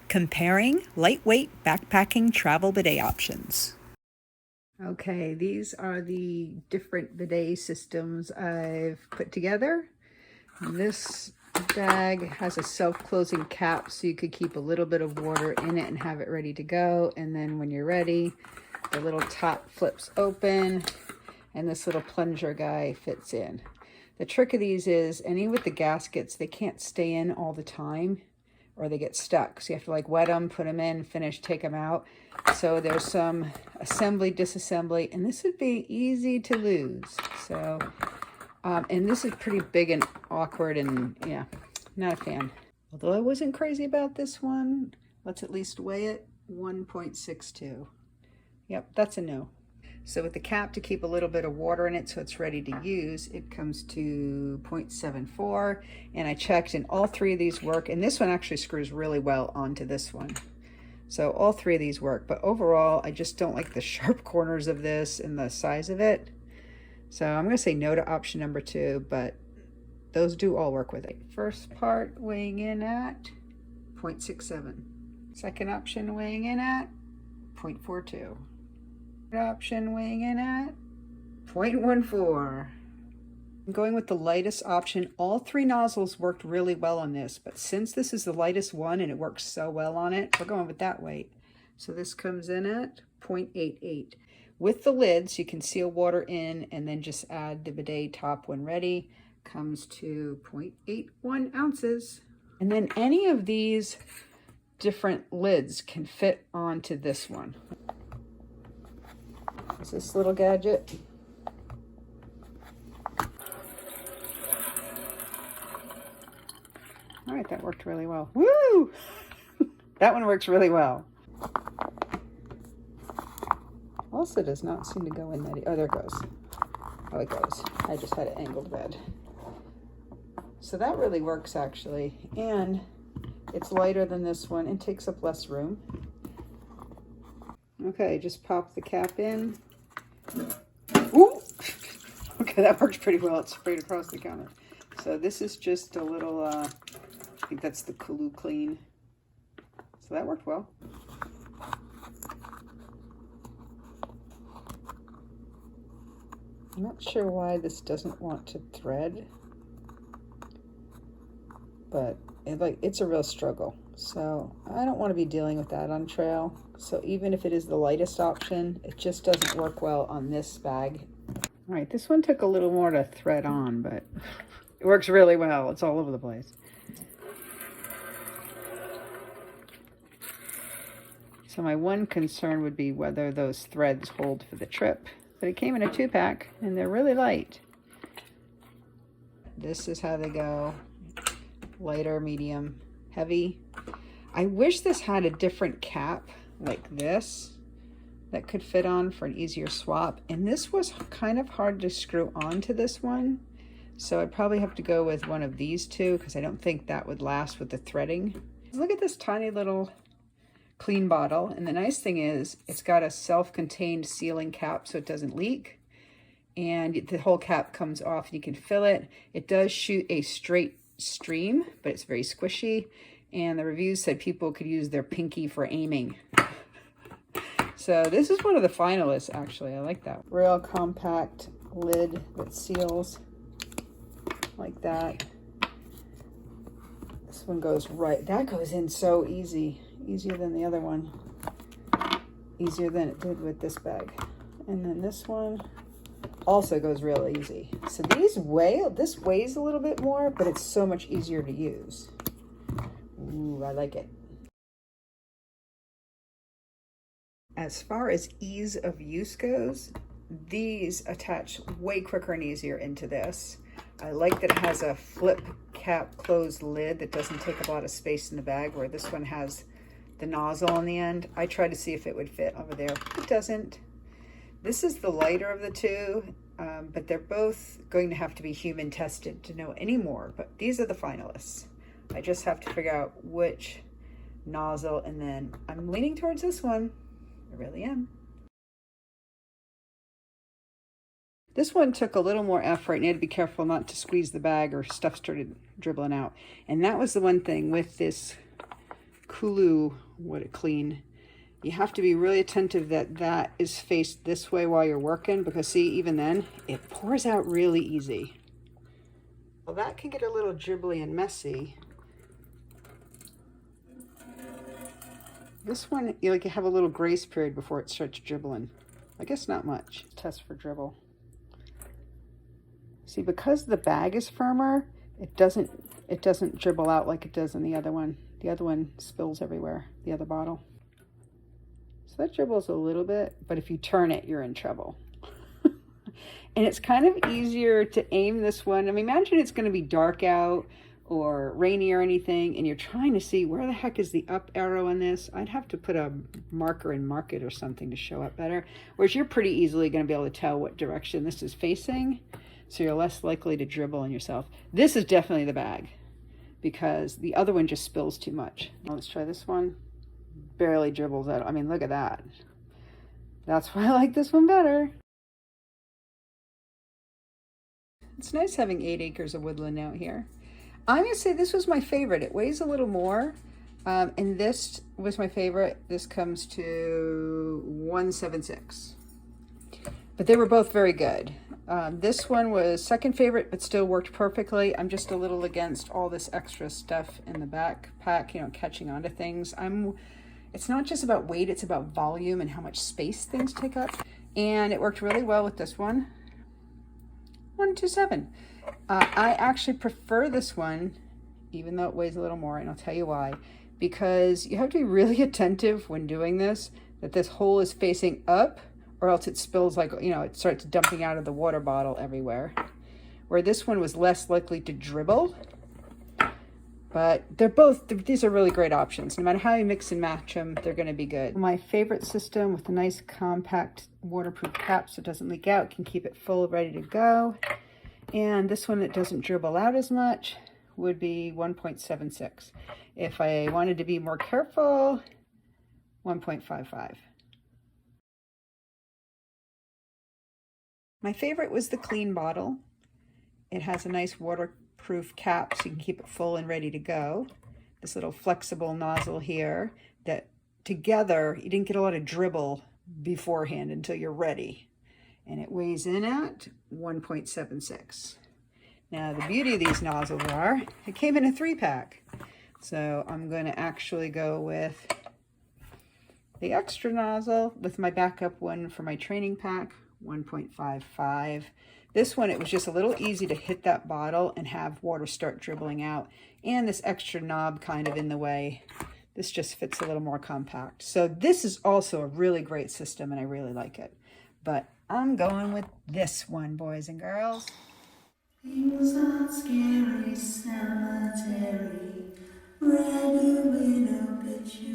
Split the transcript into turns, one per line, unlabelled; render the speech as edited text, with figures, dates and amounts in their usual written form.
Comparing lightweight backpacking travel bidet options. Okay, these are the different bidet systems I've put together. This bag has a self-closing cap, so you could keep a little bit of water in it and have it ready to go. And then when you're ready, the little top flips open and this little plunger guy fits in. The trick of these is, any with the gaskets, they can't stay in all the time or they get stuck. So you have to like wet them, put them in, finish, take them out. So there's some assembly, disassembly, and this would be easy to lose. So, and this is pretty big and awkward and yeah, not a fan. Although I wasn't crazy about this one, let's at least weigh it, 1.62. Yep, that's a no. So with the cap to keep a little bit of water in it so it's ready to use, it comes to 0.74. And I checked and all three of these work. And this one actually screws really well onto this one. So all three of these work. But overall, I just don't like the sharp corners of this and the size of it. So I'm going to say no to option number 2, but those do all work with it. First part weighing in at 0.67. Second option weighing in at 0.42. Option weighing in at 0.14. I'm going with the lightest option. All three nozzles worked really well on this, but since this is the lightest one and it works so well on it, we're going with that weight. So this comes in at 0.88. With the lids, you can seal water in and then just add the bidet top when ready. Comes to 0.81 ounces. And then any of these different lids can fit onto this one. Is this little gadget. All right, that worked really well. Woo! That one works really well. Also does not seem to go in that. Oh, there it goes. Oh, it goes. I just had it angled bad. So that really works actually. And it's lighter than this one and takes up less room. Okay, just pop the cap in. Ooh! Okay, that works pretty well. It's sprayed across the counter. So this is just a little, I think that's the CuloClean. So that worked well. I'm not sure why this doesn't want to thread, but it's a real struggle. So I don't want to be dealing with that on trail. So even if it is the lightest option, it just doesn't work well on this bag. All right, this one took a little more to thread on, but it works really well. It's all over the place. So my one concern would be whether those threads hold for the trip. But it came in a 2-pack and they're really light. This is how they go. Lighter, medium, heavy. I wish this had a different cap like this that could fit on for an easier swap. And this was kind of hard to screw onto this one. So I'd probably have to go with one of these two because I don't think that would last with the threading. Look at this tiny little clean bottle. And the nice thing is it's got a self-contained sealing cap so it doesn't leak. And the whole cap comes off and you can fill it. It does shoot a straight stream, but it's very squishy. And the reviews said people could use their pinky for aiming. So this is one of the finalists, actually. I like that. Real compact lid that seals like that. This one goes right. That goes in so easy. Easier than the other one. Easier than it did with this bag. And then this one also goes real easy. So this weighs a little bit more, but it's so much easier to use. Ooh, I like it. As far as ease of use goes, these attach way quicker and easier into this. I like that it has a flip cap closed lid that doesn't take up a lot of space in the bag, where this one has the nozzle on the end. I tried to see if it would fit over there. It doesn't. This is the lighter of the two, but they're both going to have to be human tested to know any more. But these are the finalists. I just have to figure out which nozzle, and then I'm leaning towards this one. I really am. This one took a little more effort, and you had to be careful not to squeeze the bag or stuff started dribbling out. And that was the one thing with this CuloClean. You have to be really attentive that that is faced this way while you're working, because see, even then, it pours out really easy. Well, that can get a little dribbly and messy. This one, you have a little grace period before it starts dribbling. I guess not much. Test for dribble. See, because the bag is firmer, it doesn't dribble out like it does in the other one. The other one spills everywhere, the other bottle. So that dribbles a little bit, but if you turn it, you're in trouble. And it's kind of easier to aim this one. I mean, imagine it's going to be dark out or rainy or anything, and you're trying to see where the heck is the up arrow on this. I'd have to put a marker and mark it or something to show up better. Whereas you're pretty easily going to be able to tell what direction this is facing, so you're less likely to dribble on yourself. This is definitely the bag, because the other one just spills too much. Now let's try this one. Barely dribbles out. I mean, look at that. That's why I like this one better. It's nice having 8 acres of woodland out here. I'm going to say this was my favorite. It weighs a little more, and this was my favorite. This comes to 176. But they were both very good. This one was second favorite, but still worked perfectly. I'm just a little against all this extra stuff in the backpack, you know, catching onto things. It's not just about weight, it's about volume and how much space things take up. And it worked really well with this one. 127. I actually prefer this one, even though it weighs a little more, and I'll tell you why. Because you have to be really attentive when doing this, that this hole is facing up, or else it spills, like, you know, it starts dumping out of the water bottle everywhere. Where this one was less likely to dribble. But these are really great options. No matter how you mix and match them, they're going to be good. My favorite system with a nice compact waterproof cap so it doesn't leak out, can keep it full, ready to go. And this one that doesn't dribble out as much would be 1.76. If I wanted to be more careful, 1.55. My favorite was the clean bottle. It has a nice waterproof cap so you can keep it full and ready to go. This little flexible nozzle here that together, you didn't get a lot of dribble beforehand until you're ready. And it weighs in at 1.76. Now the beauty of these nozzles are, it came in a 3-pack. So I'm going to actually go with the extra nozzle with my backup one for my training pack, 1.55. This one, it was just a little easy to hit that bottle and have water start dribbling out. And this extra knob kind of in the way. This just fits a little more compact. So this is also a really great system and I really like it. But I'm going with this one, boys and girls. Things aren't scary, cemetery, red window picture.